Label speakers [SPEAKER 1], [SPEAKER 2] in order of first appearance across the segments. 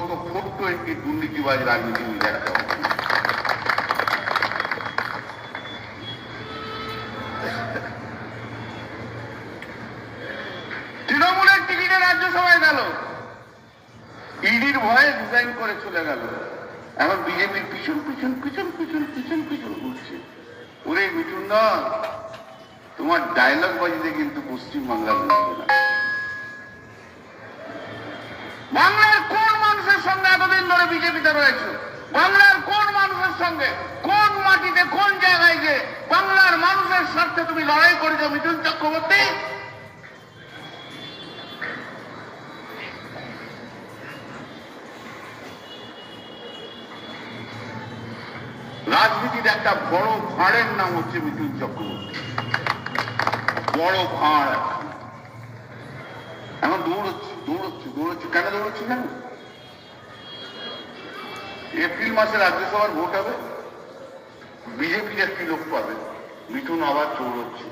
[SPEAKER 1] মতো ছোট্ট একটি দুর্নীতিবাজ রাজনীতিবিদ একটা তৃণমূলের টিকিটে রাজ্যসভায় গেল, ইডির ভয়ে রিজাইন করে চলে গেল, এখন বিজেপির পিছন পিছন পিছন পিছন পিছন পিছন ঘুরছে। ওরে মিঠুন না, তোমার ডায়লগ বাজিতে কিন্তু পশ্চিমবাংলা ঘুরছে না। বাংলার কোন মানুষের সঙ্গে এতদিন ধরে বিজেপিতে রয়েছে? বাংলার কোন মানুষের সঙ্গে, কোন মাটিতে, কোন জায়গায় যে বাংলার মানুষের স্বার্থে তুমি লড়াই করেছো মিঠুন চক্রবর্তী? রাজনীতির একটা বড় ভাঁড়ের নাম হচ্ছে মিঠুন চক্রবর্তী, বড় ভাঁড়। এখন দৌড়চ্ছি দৌড়চ্ছি দৌড়চ্ছি, কেন দৌড়চ্ছি জানো? এপ্রিল মাসে রাজ্যসভার ভোট হবে, বিজেপির একটি লোক পাবে, মিঠুন আবার দৌড়চ্ছে।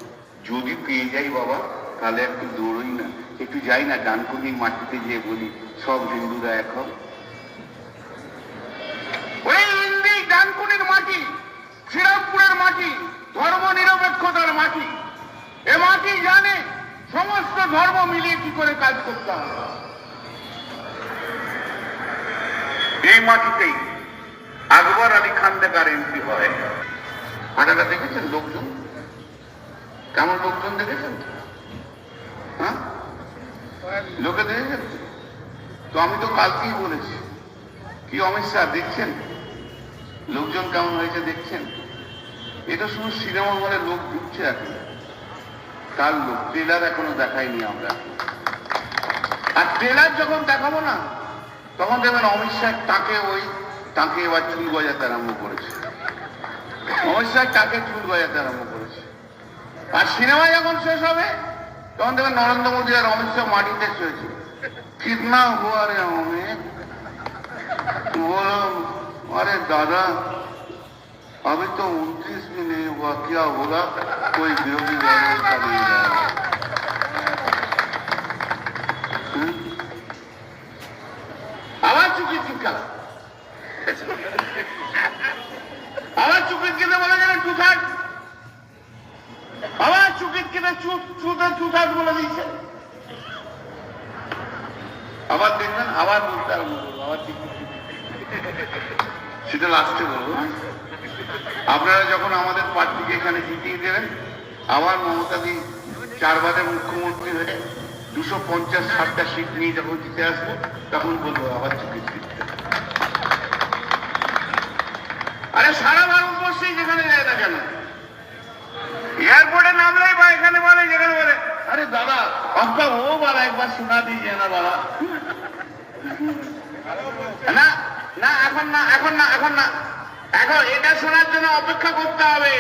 [SPEAKER 1] যদি পেয়ে যাই বাবা, তাহলে একটু দৌড়ই না, একটু যাই না ডানকুনির মাটিতে গিয়ে বলি সব হিন্দুরা এক হবে। ডানকুনির মাটি, শ্রীরামপুরের মাটি, ধর্ম নিরপেক্ষতার মাটি। এ মাটি জানে সমস্ত ধর্ম মিলিয়ে কি করে কাজ করতে হবে। এই মাটিতেই আকবর আলী খান্ডেকার এমপি হয়। আপনারা দেখেছেন লোকজন, কেমন লোকজন দেখেছেন? হ্যাঁ, লোকে দেখেছেন তো? আমি তো কালকেই বলেছি, কি অমিত শাহ দেখছেন লোকজন কেমন হয়েছে দেখছেন? এটা শুধু সিনেমা হলে লোক ঢুকছে এখন, কার লোক? ট্রেলার এখনো দেখাইনি আমরা। আর ট্রেলার যখন দেখাবো না, তখন দেখবেন অমিত শাহ তাকে এবার চুল গজাতে আরম্ভ করেছে। অমিত শাহ তাকে চুল গজাতে আরম্ভ করেছে। আর সিনেমা যখন শেষ হবে, তখন দেখবেন নরেন্দ্র মোদী আর অমিত শাহ মাটিতে শুয়েছে। কিতনা হুয়া রে অমিত? বলো, अरे दादा अभी तो 29 भी नहीं हुआ, क्या होगा? कोई विरोधी दल का नहीं रहा। आवाज चुकी चिंका, आवाज चुकी कितने बोला जाए चूठाट, आवाज चुकी कितने चूठाट बोला दीजिए। आवाज देखना, आवाज बोलता है, आवाज সেটা লাস্টে বলবো। আপনারা যখন আমাদের পার্টিকে এখানে জিতিয়ে দেবেন, আবার মমতাদি 4 বারে মুখ্যমন্ত্রী হয়ে 250-60টা সিট নিয়ে যখন জিতে আসবো, তখন বলবো আবার চুক্তি সিট। আরে সারা ভারতবর্ষেই যেখানে যায় না কেন, এয়ারপোর্টে নামলেই বা এখানে বলে, যেখানে বলে আরে দাদা आपका वो वाला एक बार सुना दीजिए ना बाबा। না না, এখন না, এখন না, এখন না, এখন এটা শোনার জন্য অপেক্ষা করতে হবে।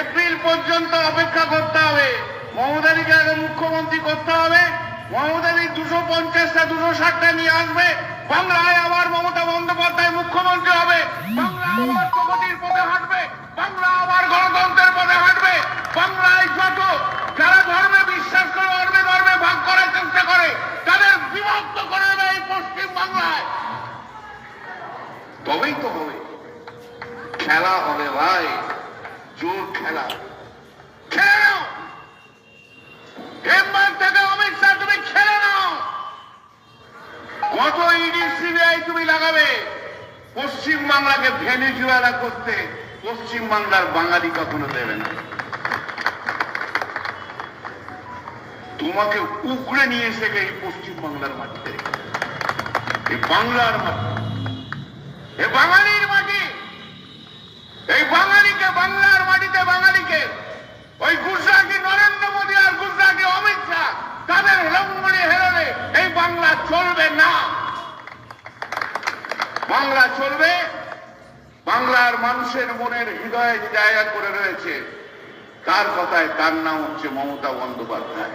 [SPEAKER 1] এপ্রিল পর্যন্ত অপেক্ষা করতে হবে। মমতাদিকে আগে মুখ্যমন্ত্রী করতে হবে। মমতাদি 250টা 260টা নিয়ে আসবে, বাংলায় আবার মমতা বন্দ্যোপাধ্যায় মুখ্যমন্ত্রী হবে। বাংলা আবার প্রগতির পথে হাঁটবে, বাংলা আবার গণতন্ত্রের পথে হাঁটবে। বাংলায় যত যারা ধর্মে বিশ্বাস করে, ধর্মে ধর্মে ভাগ করার চেষ্টা করে, তাদের বিভক্ত করে দেবে এই পশ্চিম বাংলায়। তবেই তো হবে, খেলা হবে ভাই, জোর খেলা। খেলে নাও, এবার থেকে অমিত শাহ তুমি খেলে নাও। কত ইডি সিবিআই তুমি লাগাবে পশ্চিম বাংলাকে ভেনেজুয়েলা করতে? পশ্চিম বাংলার বাঙালি কখনো দেবে না। তোমাকে উকড়ে নিয়ে এসে এই পশ্চিম বাংলার মাটিতে, এই বাংলার মাটি, এ বাঙালির মাটি, এই বাঙালিকে, বাংলার মাটিতে বাঙালিকে ওই গুজরাটি নরেন্দ্র মোদী আর গুজরাটি অমিত শাহ তাদের হেলমগুলি হেরলে এই বাংলা চলবে না। বাংলা চলবে, বাংলার মানুষের মনের হৃদয়ে জায়গা করে রয়েছে, তার কথায়, তার নাম হচ্ছে মমতা বন্দ্যোপাধ্যায়।